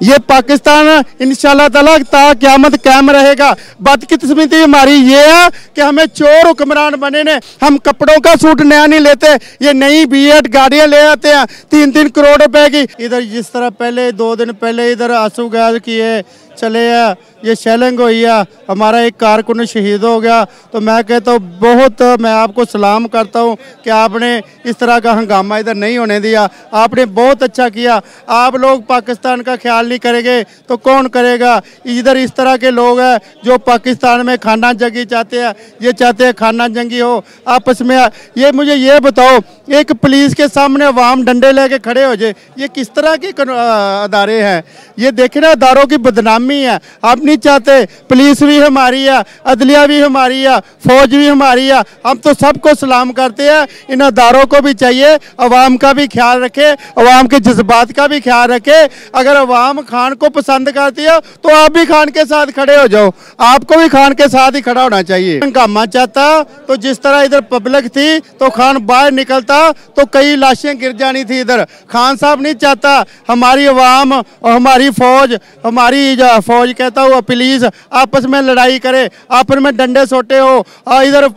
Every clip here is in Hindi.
ये पाकिस्तान इंशाल्लाह ताला ता क़यामत कायम रहेगा। बदकिस्मती हमारी ये है कि हमें चोर हुक्मरान बने ने। हम कपड़ों का सूट नया नहीं लेते, ये नई B8 गाड़ियाँ ले आते हैं 3-3 करोड़ रुपए की। इधर जिस तरह पहले 2 दिन पहले इधर आंसू गैस किए चले है, ये शेलिंग हुई है, हमारा एक कारकुन शहीद हो गया। तो मैं कहता हूँ बहुत मैं आपको सलाम करता हूँ कि आपने इस तरह का हंगामा इधर नहीं होने दिया। आपने बहुत अच्छा किया। आप लोग पाकिस्तान का ख्याल नहीं करेंगे तो कौन करेगा। इधर इस तरह के लोग हैं जो पाकिस्तान में खाना जंगी चाहते हैं, ये चाहते हैं खाना जंगी हो आपस में। ये मुझे ये बताओ, एक पुलिस के सामने अवाम डंडे लेके खड़े हो जाए, ये किस तरह के अदारे हैं। ये देखे ना, अदारों की बदनामी है। आप नहीं चाहते, पुलिस भी हमारी है, अदलिया भी हमारी है, फौज भी हमारी है। हम तो सबको सलाम करते हैं। इन अदारों को भी चाहिए अवाम का भी ख्याल रखे, अवाम के जज्बात का भी ख्याल रखे। अगर अवाम खान को पसंद करती है तो आप भी खान के साथ खड़े हो जाओ, आपको भी खान के साथ ही खड़ा होना चाहिए। हंगामा चाहता तो जिस तरह इधर पब्लिक थी तो खान बाहर निकलता तो कई लाशें गिर जानी थी इधर। खान साहब नहीं चाहता हमारी अवाम और हमारी फौज, हमारी फौज कहता हुआ पुलिस आपस में लड़ाई करे, आपस में डंडे सोटे हो, इधर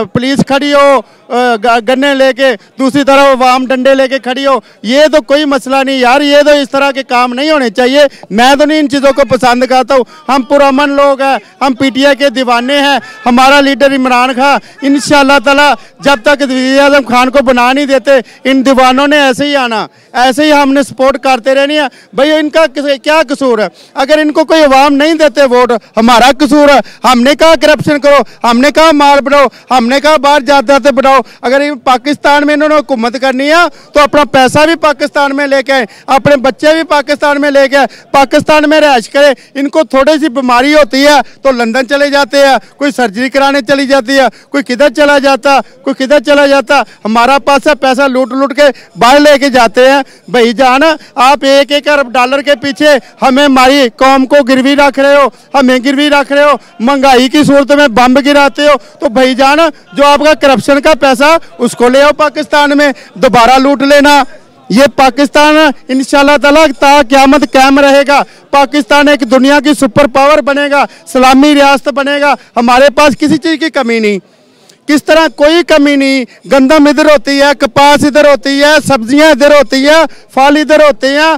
पुलिस खड़ी हो गन्ने लेके, दूसरी तरफ अवाम डंडे लेके खड़ी हो। ये तो कोई मसला नहीं यार, ये तो इस तरह के काम नहीं होने चाहिए। मैं तो नहीं इन चीज़ों को पसंद करता हूँ। हम पुरअमन लोग हैं, हम PTI के दीवाने हैं। हमारा लीडर इमरान खान इंशाल्लाह ताला जब तक वज़ीर आज़म खान को बना नहीं देते, इन दीवानों ने ऐसे ही आना, ऐसे ही हमने सपोर्ट करते रहनी है। भाई इनका क्या कसूर है? अगर इनको कोई अवाम नहीं देते वोट, हमारा कसूर है? हमने कहा करप्शन करो, हमने कहा माल बनाओ, हमने कहा बाहर जाते बनाओ। अगर पाकिस्तान में इन्होंने हुकूमत करनी है तो अपना पैसा भी पाकिस्तान में लेके आए, अपने बच्चे भी पाकिस्तान में लेके आए, पाकिस्तान में रहायश करे। इनको थोड़ी सी बीमारी होती है तो लंदन चले जाते हैं, कोई सर्जरी कराने चली जाती है, कोई किधर चला जाता, कोई किधर चला जाता। हमारा पास पैसा लूट लूट के बाहर लेके जाते हैं। भाई जान, आप 1-1 अरब डॉलर के पीछे हमें हमारी कौम को गिरवी रख रहे हो, हमें गिरवी रख रहे हो, महंगाई की सूरत में बम गिराते हो। तो भाई जान, जो आपका करप्शन का पैसा उसको ले आओ पाकिस्तान में, दोबारा लूट लेना। ये पाकिस्तान इंशाल्लाह ताला ता क़यामत कायम रहेगा। पाकिस्तान एक दुनिया की सुपर पावर बनेगा, सलामी रियासत बनेगा। हमारे पास किसी चीज़ की कमी नहीं, किस तरह कोई कमी नहीं। गंदम इधर होती है, कपास इधर होती है, सब्जियां इधर होती है, फल इधर होते हैं,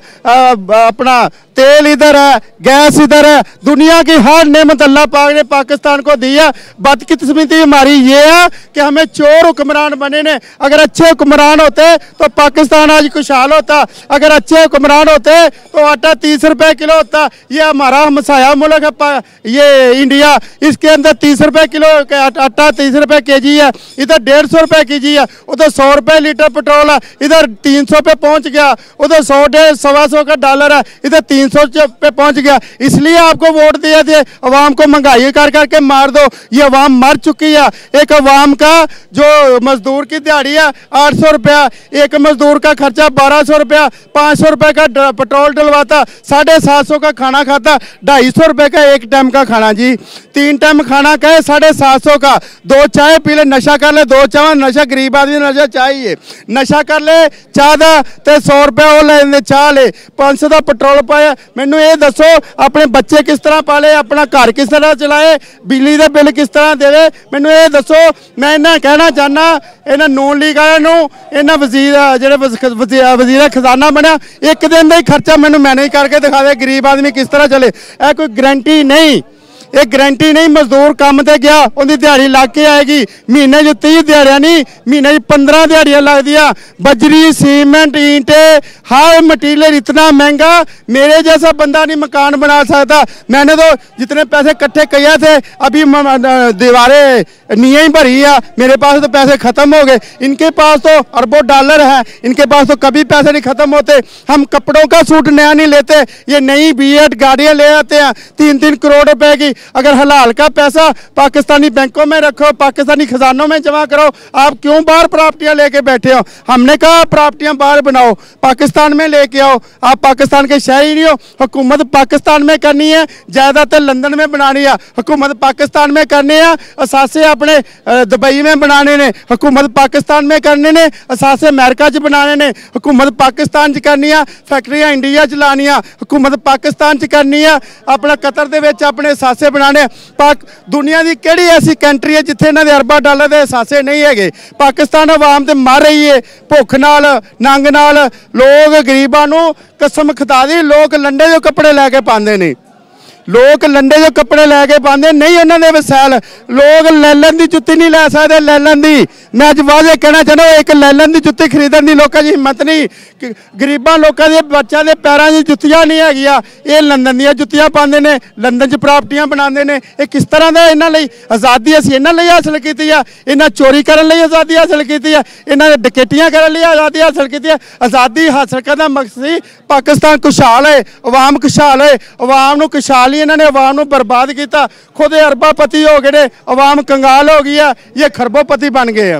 अपना तेल इधर है, गैस इधर है। दुनिया की हर नेमत अल्लाह पाक ने पाकिस्तान को दी है। बदकिस्मती हमारी ये है कि हमें चोर हुक्मरान बने ने। अगर अच्छे हुक्मरान होते तो पाकिस्तान आज खुशहाल होता। अगर अच्छे हुक्मरान होते तो आटा 30 रुपए किलो होता। ये हमारा हमसाया मुल्क है ये इंडिया, इसके अंदर 30 रुपए किलो आटा, 30 रुपए kg है। इधर 150 रुपए kg है, उधर 100 रुपए लीटर पेट्रोल है, इधर 300 पे पहुंच गया, उधर 100-125 का डॉलर है, इधर 300 पे पहुंच गया। इसलिए आपको वोट दिए थे, अवाम को महंगाई कर करके मार दो। ये अवाम मर चुकी है। एक अवाम का जो मजदूर की दिहाड़ी है 800 रुपया, एक मजदूर का खर्चा 1200 रुपया, 500 रुपए का पेट्रोल डलवाता, 750 का खाना खाता, 250 रुपए का एक टाइम का खाना जी। 3 टाइम खाना कहे 750 का, 2 चाय पी ले, नशा कर ले, 2 चाय नशा, गरीब आदमी नशा चाहिए, नशा कर ले चाह दा ते 100 रुपया वो ले चाह ले, 500 का पेट्रोल पाया। मैनू ये दसो अपने बच्चे किस तरह पाले, अपना घर किस तरह चलाए, बिजली के बिल किस तरह देवे, मैनू ये दसो। मैं इन्हें कहना चाहना, इन्हें नून लीग वालों, इन्हें वजीर जो वजीर खजाना बनया, एक दिन का ही खर्चा मैनू मैनेज करके दिखा दे, गरीब आदमी किस तरह चले। यह कोई गारंटी नहीं, ये गारंटी नहीं। मजदूर काम ते गया, उनकी दिहाड़ी लग के आएगी। महीने 30 दिहाड़ियाँ नहीं, महीने 15 दिहाड़ियाँ लग दिया। बजरी, सीमेंट, ईंटे, हर मटीरियल इतना महंगा, मेरे जैसा बंदा नहीं मकान बना सकता। मैंने तो जितने पैसे इकट्ठे किए थे, अभी दीवारें नींव ही भरी है, मेरे पास तो पैसे ख़त्म हो गए। इनके पास तो अरबों डॉलर है, इनके पास तो कभी पैसे नहीं ख़त्म होते। हम कपड़ों का सूट नया नहीं लेते, ये नई B8 गाड़ियाँ ले आते हैं 3-3 करोड़ रुपए की। अगर हलाल का पैसा पाकिस्तानी बैंकों में रखो, पाकिस्तानी खजानों में जमा करो, आप क्यों बाहर प्रॉपर्टियां लेके बैठे हो? हमने कहा प्रॉपर्टियां बाहर बनाओ, पाकिस्तान में लेके आओ। आप पाकिस्तान के शहरी नहीं हो, हुकूमत पाकिस्तान में करनी है, ज़्यादातर लंदन में बनानी है, हुकूमत पाकिस्तान में करनी है, असासे अपने दुबई में बनाने ने, हुकूमत पाकिस्तान में करने ने, असासे अमेरिका च बनाने ने, हुकूमत पाकिस्तान च करनी है, फैक्ट्रियां इंडिया च लानिया, हुकूमत पाकिस्तान च करनी है, अपना कतर दे विच अपने असासे बनाने। दुनिया की किहड़ी ऐसी कंट्री है जिथे इन्हां दे अरबां डॉलर के असासे नहीं है? पाकिस्तान अवाम तो मर रही है भुख नाल, नंग नाल। लोग गरीबां नूं कसम खिदा दी, लोग लंडे जो कपड़े लैके पाते हैं, लोग लंडे जो कपड़े लैके पाते नहीं, उन्होंने वसैल लोग लैलन की जुत्ती नहीं लै सकते। लैलन की मैं अज वादे कहना चाहना, एक लैलन की जुत्ती खरीदने की लोगों की हिम्मत नहीं, गरीबों लोगों के बच्चों के पैरों की जुत्तियां नहीं है, ये लंदन दी जुत्तियां पाते हैं, लंदन च प्रॉपर्टियां बनाते हैं। ये किस तरह का इन्हों आज़ादी असीं इन्हों लिए हासिल की है? इन्हें चोरी करने लिए आज़ादी हासिल की है, इन्होंने डकैतियां करने लिए आज़ादी हासिल की है। आज़ादी हासिल करने का मकसद ही पाकिस्तान खुशहाल है, अवाम खुशहाल है, अवाम को खुशहाल ही इन्होंने अवाम को बर्बाद किया। खुद अरबापति हो गए, अवाम कंगाल हो गई है, ये खरबोपति बन गए हैं।